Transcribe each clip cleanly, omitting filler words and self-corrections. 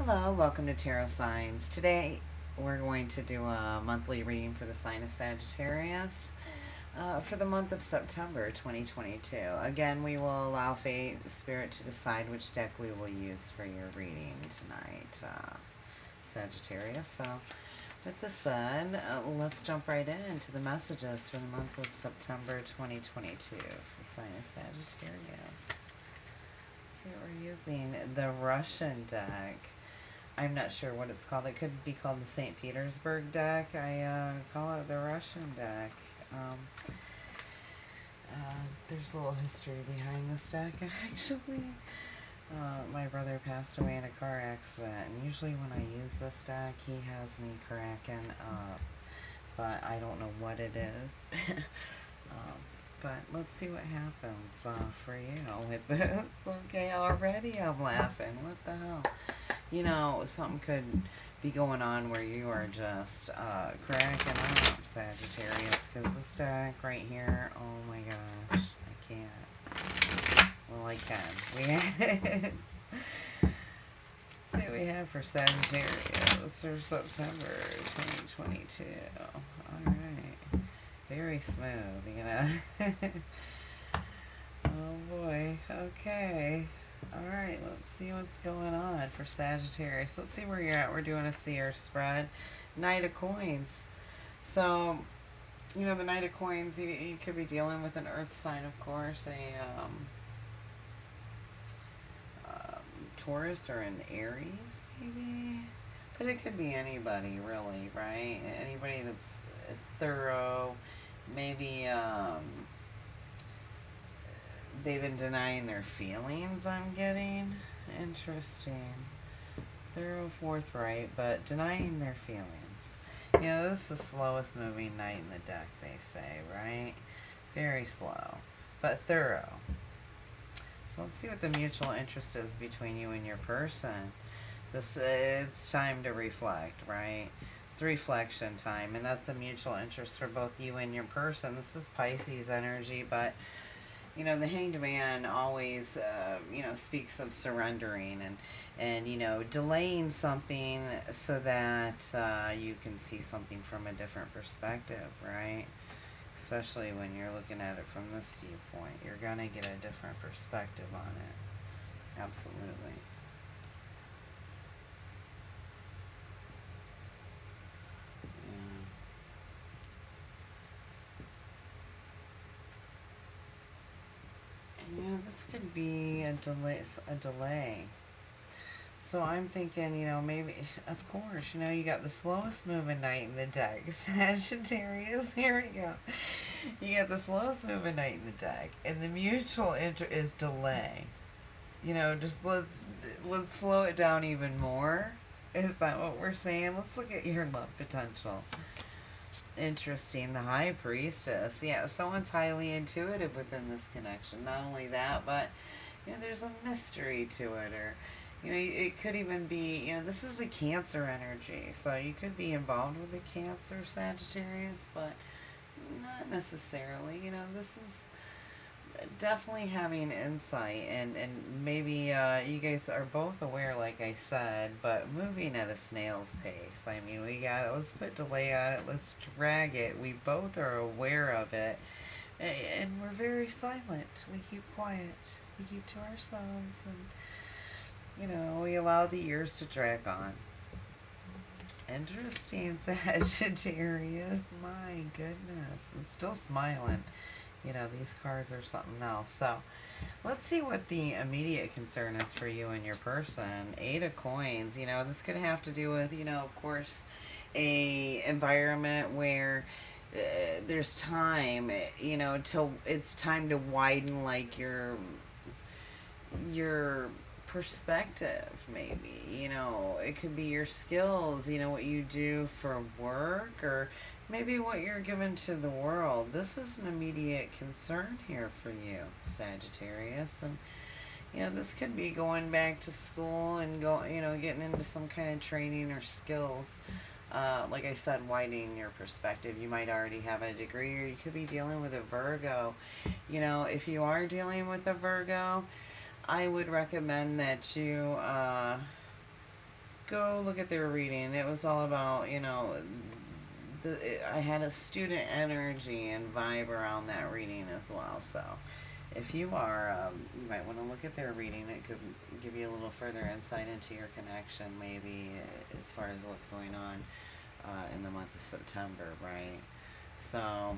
Hello, welcome to Tarot Signs. Today we're going to do a monthly reading for the sign of Sagittarius for the month of September 2022. Again, we will allow fate, spirit to decide which deck we will use for your reading tonight, Sagittarius. So with this said, let's jump right into the messages for the month of September 2022 for the sign of Sagittarius. Let's see what we're using. The Russian deck. I'm not sure what it's called. It could be called the St. Petersburg deck. I call it the Russian deck. There's a little history behind this deck, actually. My brother passed away in a car accident, and usually when I use this deck, he has me cracking up. But I don't know what it is. But let's see what happens for you with this. Okay, already I'm laughing. What the hell? You know, something could be going on where you are just cracking up, Sagittarius, because this deck right here, oh my gosh, I can't. Well, I can. Let's see what we have for Sagittarius for September 2022. All right. Very smooth, you know. Oh boy, okay. Alright, let's see what's going on for Sagittarius. Let's see where you're at. We're doing a seer spread. Knight of Coins. So, you know, the Knight of Coins, you could be dealing with an earth sign, of course, a Taurus or an Aries, maybe. But it could be anybody, really, right? Anybody that's thorough, maybe, they've been denying their feelings, I'm getting. Interesting. Thorough, forthright, but denying their feelings. You know, this is the slowest moving knight in the deck, they say, right? Very slow, but thorough. So let's see what the mutual interest is between you and your person. It's time to reflect, right? It's reflection time, and that's a mutual interest for both you and your person. This is Pisces energy, but you know, the Hanged Man always, you know, speaks of surrendering and, you know, delaying something so that you can see something from a different perspective, right? Especially when you're looking at it from this viewpoint. You're going to get a different perspective on it. Absolutely. You know, this could be a delay. So I'm thinking, you know, maybe, of course, you know, you got the slowest moving knight in the deck, Sagittarius. Here we go. You got the slowest moving knight in the deck, and the mutual interest is delay. You know, just let's slow it down even more. Is that what we're saying? Let's look at your love potential. Interesting. The High Priestess. Yeah, someone's highly intuitive within this connection. Not only that, but, you know, there's a mystery to it. Or, you know, it could even be, you know, this is a Cancer energy. So you could be involved with a Cancer, Sagittarius, but not necessarily. You know, this is definitely having insight, and maybe you guys are both aware, like I said, but moving at a snail's pace. I mean, we got it. Let's put delay on it. Let's drag it. We both are aware of it, and we're very silent. We keep quiet. We keep to ourselves, and, you know, we allow the years to drag on. Interesting, Sagittarius. My goodness. And still smiling. You know, these cards are something else. So, let's see what the immediate concern is for you and your person. 8 of Coins. You know, this could have to do with, you know, of course, a environment where there's time, you know, till it's time to widen, like, your perspective, maybe. You know, it could be your skills, you know, what you do for work, or maybe what you're given to the world. This is an immediate concern here for you, Sagittarius. And, you know, this could be going back to school and you know, getting into some kind of training or skills. Like I said, widening your perspective. You might already have a degree, or you could be dealing with a Virgo. You know, if you are dealing with a Virgo, I would recommend that you go look at their reading. It was all about, you know, I had a student energy and vibe around that reading as well. So if you are, you might want to look at their reading. It could give you a little further insight into your connection, maybe as far as what's going on in the month of September, right? So,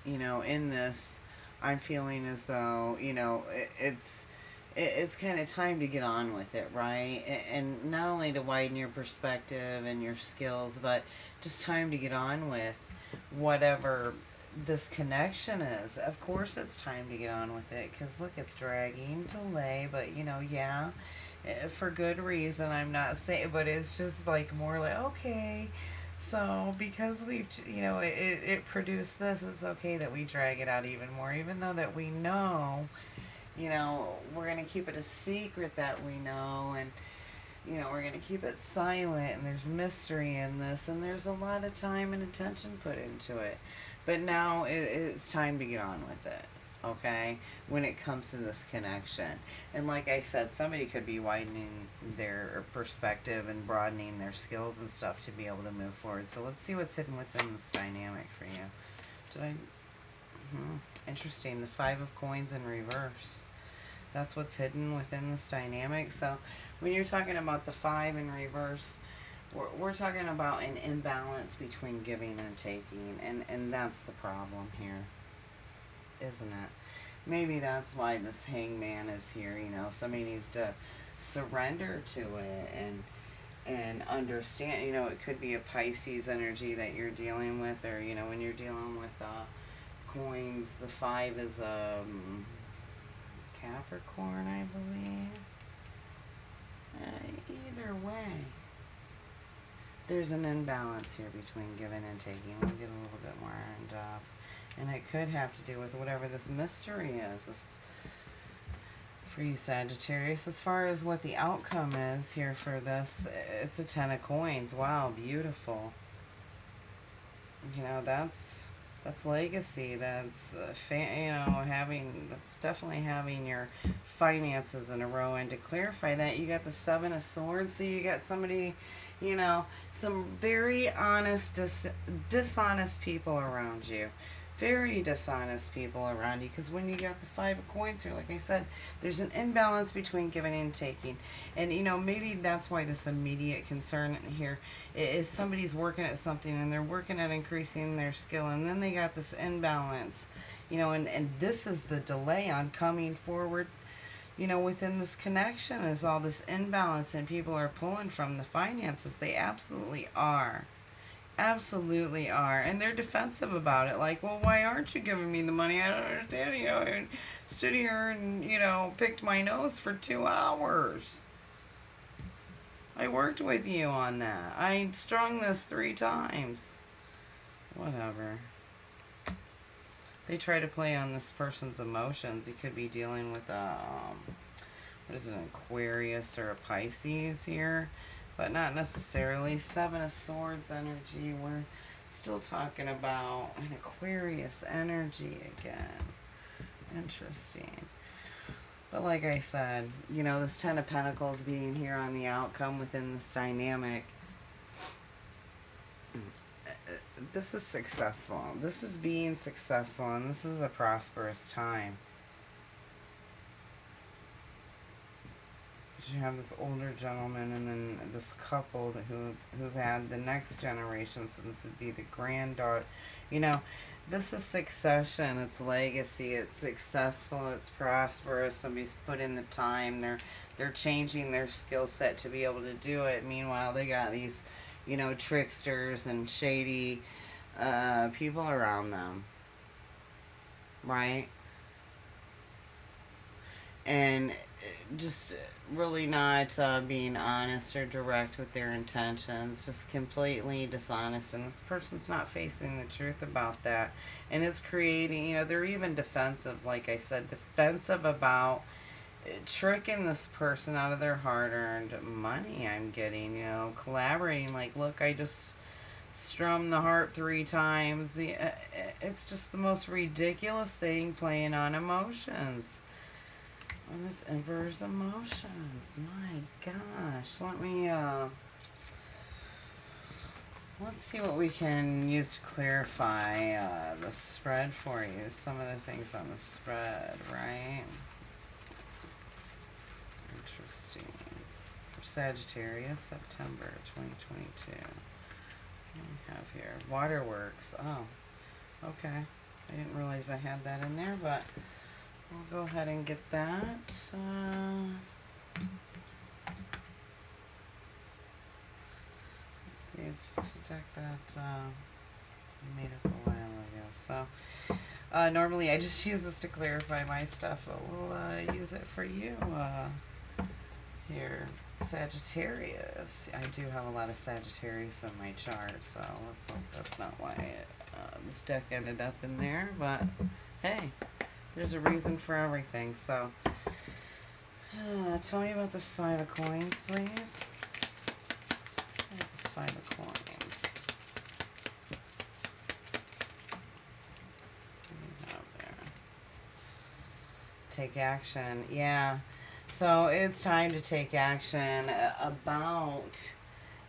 you know, in this, I'm feeling as though, you know, it's kind of time to get on with it, right? And not only to widen your perspective and your skills, but just time to get on with whatever this connection is. Of course it's time to get on with it, because look, it's dragging, delay, but you know, yeah, for good reason. I'm not saying, but it's just like more like, okay, so because we've, you know, it produced this, it's okay that we drag it out even more, even though that we know, you know, we're going to keep it a secret that we know, and you know, we're going to keep it silent, and there's mystery in this, and there's a lot of time and attention put into it. But now it's time to get on with it, okay, when it comes to this connection. And like I said, somebody could be widening their perspective and broadening their skills and stuff to be able to move forward. So let's see what's hidden within this dynamic for you. Did I? Interesting. The 5 of Coins in reverse. That's what's hidden within this dynamic. So when you're talking about the 5 in reverse, we're talking about an imbalance between giving and taking, and that's the problem here, isn't it? Maybe that's why this hangman is here. You know, somebody needs to surrender to it and understand. You know, it could be a Pisces energy that you're dealing with, or you know, when you're dealing with coins, the 5 is Capricorn, I believe. Either way, there's an imbalance here between giving and taking. We'll get a little bit more in depth. And it could have to do with whatever this mystery is. This, for you, Sagittarius. As far as what the outcome is here for this, it's a 10 of Coins. Wow, beautiful. You know, that's legacy. That's you know, that's definitely having your finances in a row. And to clarify that, you got the 7 of Swords. So you got somebody, you know, some very honest, dishonest people around you. Very dishonest people around you, because when you got the 5 of Coins here, like I said, there's an imbalance between giving and taking. And you know, maybe that's why this immediate concern here is somebody's working at something and they're working at increasing their skill, and then they got this imbalance, you know, and this is the delay on coming forward. You know, within this connection is all this imbalance, and people are pulling from the finances. They absolutely are. Absolutely are. And they're defensive about it. Like, well, why aren't you giving me the money? I don't understand. You know, I stood here and, you know, picked my nose for 2 hours. I worked with you on that. I strung this 3 times. Whatever. They try to play on this person's emotions. You could be dealing with what is it, an Aquarius or a Pisces here, but not necessarily. 7 of Swords energy. We're still talking about an Aquarius energy again. Interesting. But like I said, you know, this 10 of Pentacles being here on the outcome within this dynamic, this is successful. This is being successful, and this is a prosperous time. You have this older gentleman and then this couple who've had the next generation, so this would be the granddaughter. You know, this is succession, it's legacy, it's successful, it's prosperous. Somebody's put in the time, they're changing their skill set to be able to do it. Meanwhile, they got these, you know, tricksters and shady people around them, right? And just really not being honest or direct with their intentions, just completely dishonest, and this person's not facing the truth about that, and it's creating, you know, they're even defensive, like I said, defensive about tricking this person out of their hard-earned money. I'm getting, you know, collaborating, like, look, I just strummed the harp 3 times. It's just the most ridiculous thing, playing on emotions. on this Emperor's emotions. My gosh. Let's see what we can use to clarify the spread for you. Some of the things on the spread, right? Interesting. For Sagittarius, September 2022. What do we have here? Waterworks. Oh, okay. I didn't realize I had that in there, but we'll go ahead and get that. Let's see, it's just a deck that I made up a while ago. So normally I just use this to clarify my stuff, but we'll use it for you here. Sagittarius. I do have a lot of Sagittarius in my chart, so let's hope that's not why this deck ended up in there, but hey, there's a reason for everything. So tell me about this Five of Coins, please. This Five of Coins. What do we have there? Take action. Yeah. So it's time to take action about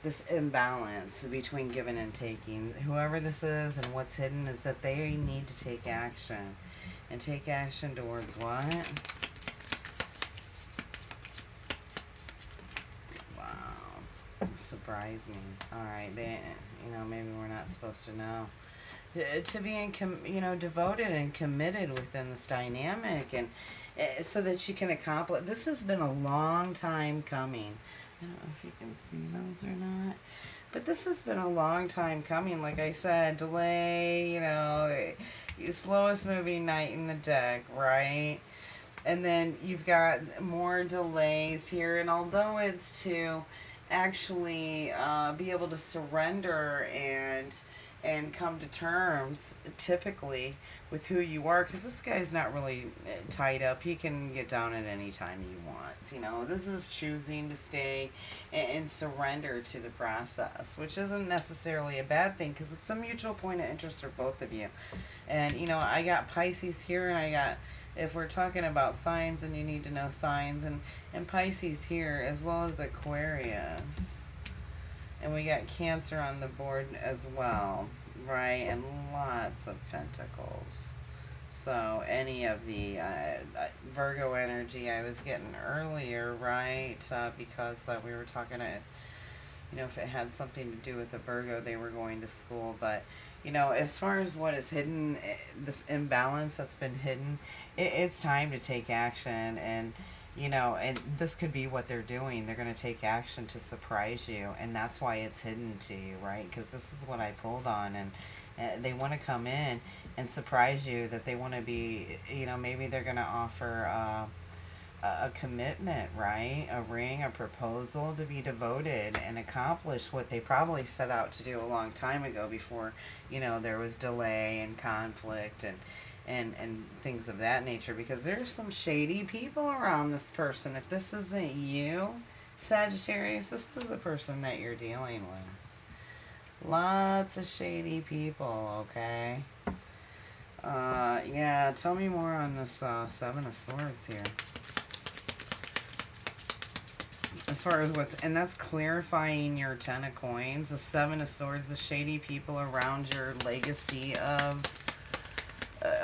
this imbalance between giving and taking. Whoever this is and what's hidden is that they need to take action. And take action towards what? Wow. Surprise me. Alright, maybe we're not supposed to know. To be, devoted and committed within this dynamic, and so that you can accomplish. This has been a long time coming. I don't know if you can see those or not, but this has been a long time coming. Like I said, delay, slowest moving knight in the deck, right? And then you've got more delays here, and although it's to actually be able to surrender and come to terms typically with who you are, because this guy's not really tied up. He can get down at any time he wants. This is choosing to stay and surrender to the process, which isn't necessarily a bad thing, because it's a mutual point of interest for both of you. And I got Pisces here, and I got, if we're talking about signs, and you need to know signs, and Pisces here, as well as Aquarius. And we got Cancer on the board as well, right? And lots of pentacles. So any of the Virgo energy I was getting earlier, right? Because we were talking, if it had something to do with the Virgo, they were going to school. But, as far as what is hidden, this imbalance that's been hidden, it's time to take action. And and this could be what they're doing. They're going to take action to surprise you, and that's why it's hidden to you, right? Because this is what I pulled on, and they want to come in and surprise you, that they want to be, maybe they're going to offer a commitment, right? A ring, a proposal to be devoted and accomplish what they probably set out to do a long time ago, before, there was delay and conflict and things of that nature, because there's some shady people around this person. If this isn't you, Sagittarius, this is the person that you're dealing with. Lots of shady people, okay? Yeah, tell me more on this Seven of Swords here. As far as and that's clarifying your Ten of Coins. The Seven of Swords, the shady people around your legacy of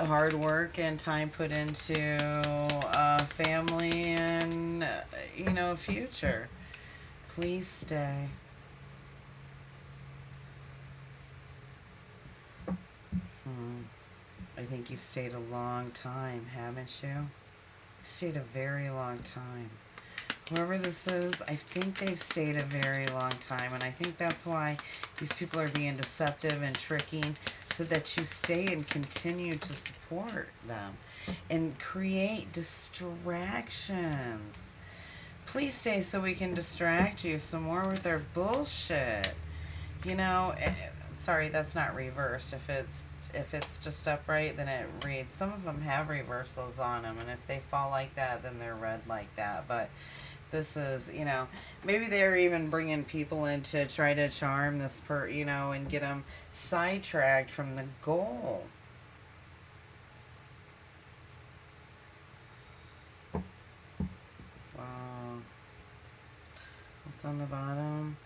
hard work and time put into family and future. Please stay. I think you've stayed a long time, haven't you? You've stayed a very long time. Whoever this is, I think they've stayed a very long time, and I think that's why these people are being deceptive and tricking, so that you stay and continue to support them and create distractions. Please stay so we can distract you some more with their bullshit. Sorry, that's not reversed. If it's just upright, then it reads. Some of them have reversals on them, and if they fall like that, then they're read like that. But this is, maybe they're even bringing people in to try to charm this and get them sidetracked from the goal. on the bottom.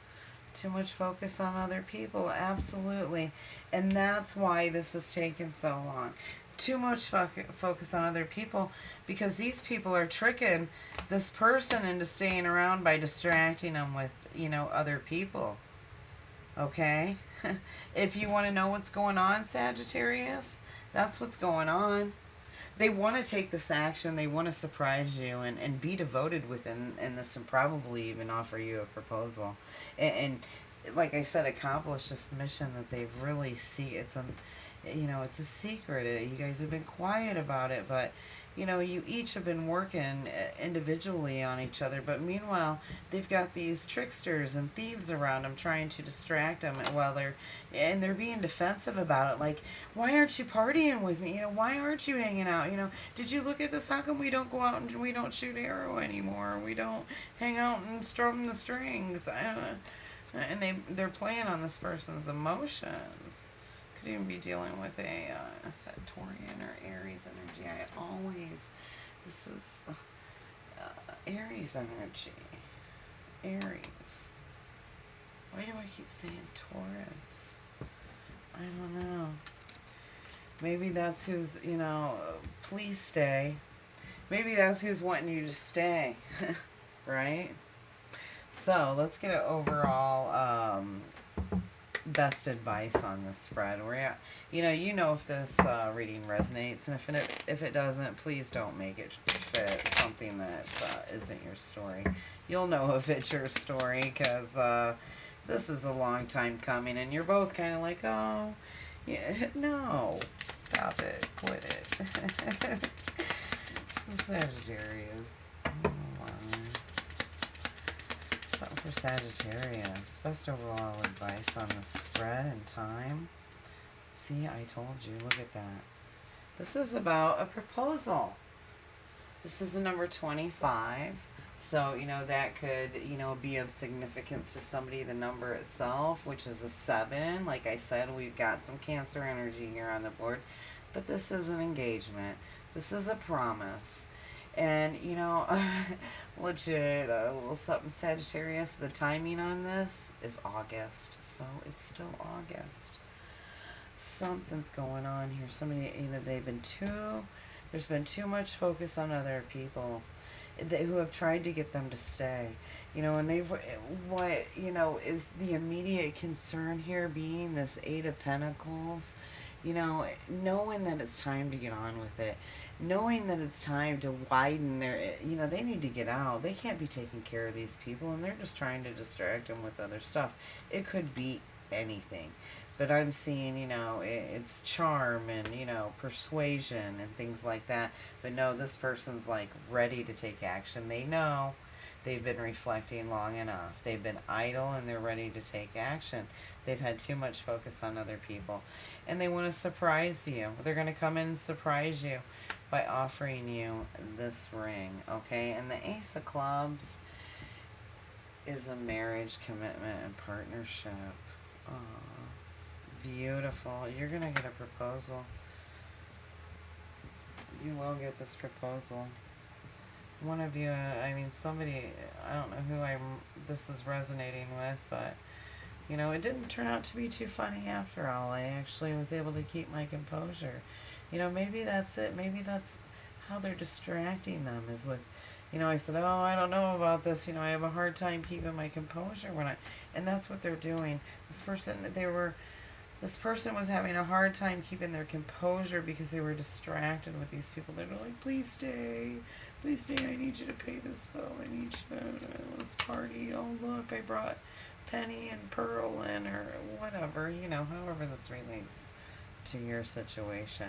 Too much focus on other people, absolutely. And that's why this has taken so long. Too much focus on other people, because these people are tricking this person into staying around by distracting them with, other people. Okay? If you want to know what's going on, Sagittarius, that's what's going on. They want to take this action. They want to surprise you and be devoted within this, and probably even offer you a proposal. And like I said, accomplish this mission that they've really it's a secret. You guys have been quiet about it, but you each have been working individually on each other. But meanwhile, they've got these tricksters and thieves around them trying to distract them while they're being defensive about it. Like, why aren't you partying with me? Why aren't you hanging out? Did you look at this? How come we don't go out and we don't shoot arrow anymore? We don't hang out and strum the strings. And they're playing on this person's emotions. Could even be dealing with a Sagittarian or Aries energy. This is Aries energy. Aries. Why do I keep saying Taurus? I don't know. Maybe that's who's, please stay. Maybe that's who's wanting you to stay. Right? So, let's get an overall best advice on this spread. If this reading resonates, and if it doesn't, please don't make it fit something that isn't your story. You'll know if it's your story, because this is a long time coming, and you're both kind of like, oh, yeah, no, stop it, quit it. Sagittarius. Something for Sagittarius. Best overall advice on the spread and time. See, I told you. Look at that. This is about a proposal. This is the number 25. So, that could, be of significance to somebody. The number itself, which is a 7. Like I said, we've got some Cancer energy here on the board. But this is an engagement. This is a promise. And, legit, a little something, Sagittarius, the timing on this is August. So, it's still August. Something's going on here. Somebody, there's been too much focus on other people who have tried to get them to stay. And is the immediate concern here being this 8 of Pentacles? Knowing that it's time to get on with it, knowing that it's time to widen they need to get out. They can't be taking care of these people, and they're just trying to distract them with other stuff. It could be anything, but I'm seeing, it's charm and, persuasion and things like that. But no, this person's like ready to take action. They know they've been reflecting long enough. They've been idle and they're ready to take action. They've had too much focus on other people. And they want to surprise you. They're going to come in and surprise you by offering you this ring, okay? And the Ace of Clubs is a marriage, commitment, and partnership. Aww, beautiful. You're going to get a proposal. You will get this proposal. One of you, somebody, I don't know who this is resonating with, but, it didn't turn out to be too funny after all. I actually was able to keep my composure. Maybe that's it. Maybe that's how they're distracting them, is with, I said, oh, I don't know about this. I have a hard time keeping my composure and that's what they're doing. This person was having a hard time keeping their composure because they were distracted with these people. They were like, please stay, I need you to pay this bill, I need you to, let's party, oh look, I brought Penny and Pearl in, or whatever, however this relates to your situation.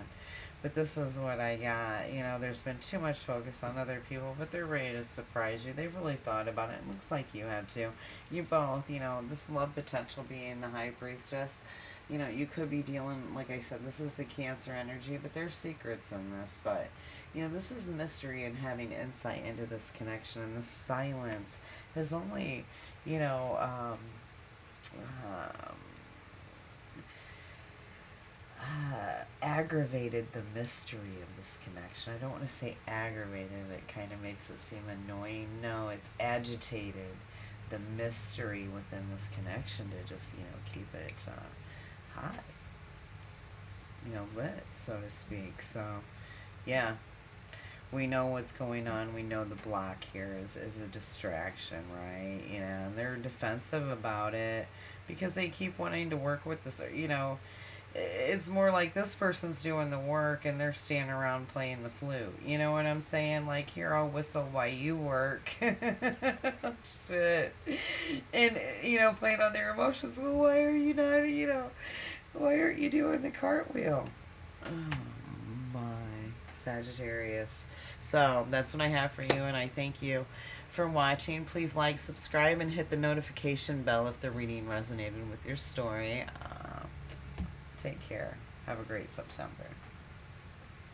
But this is what I got. There's been too much focus on other people, but they're ready to surprise you. They've really thought about it. It looks like you have too. You both, this love potential being the High Priestess, you could be dealing, like I said, this is the Cancer energy, but there's secrets in this. But, this is mystery and having insight into this connection. And this silence has only, aggravated the mystery of this connection. I don't want to say aggravated. It kind of makes it seem annoying. No, it's agitated the mystery within this connection to just, you know, keep it hot, you know, lit, so to speak. So, yeah, we know what's going on. We know the block here is a distraction, right? You know, and they're defensive about it because they keep wanting to work with this, you know. It's more like this person's doing the work and they're standing around playing the flute. You know what I'm saying? Like, here, I'll whistle while you work. Shit. And, you know, playing on their emotions. Well, why are you not, you know, why aren't you doing the cartwheel? Oh, my. Sagittarius. So, that's what I have for you, and I thank you for watching. Please like, subscribe, and hit the notification bell if the reading resonated with your story. Take care. Have a great September.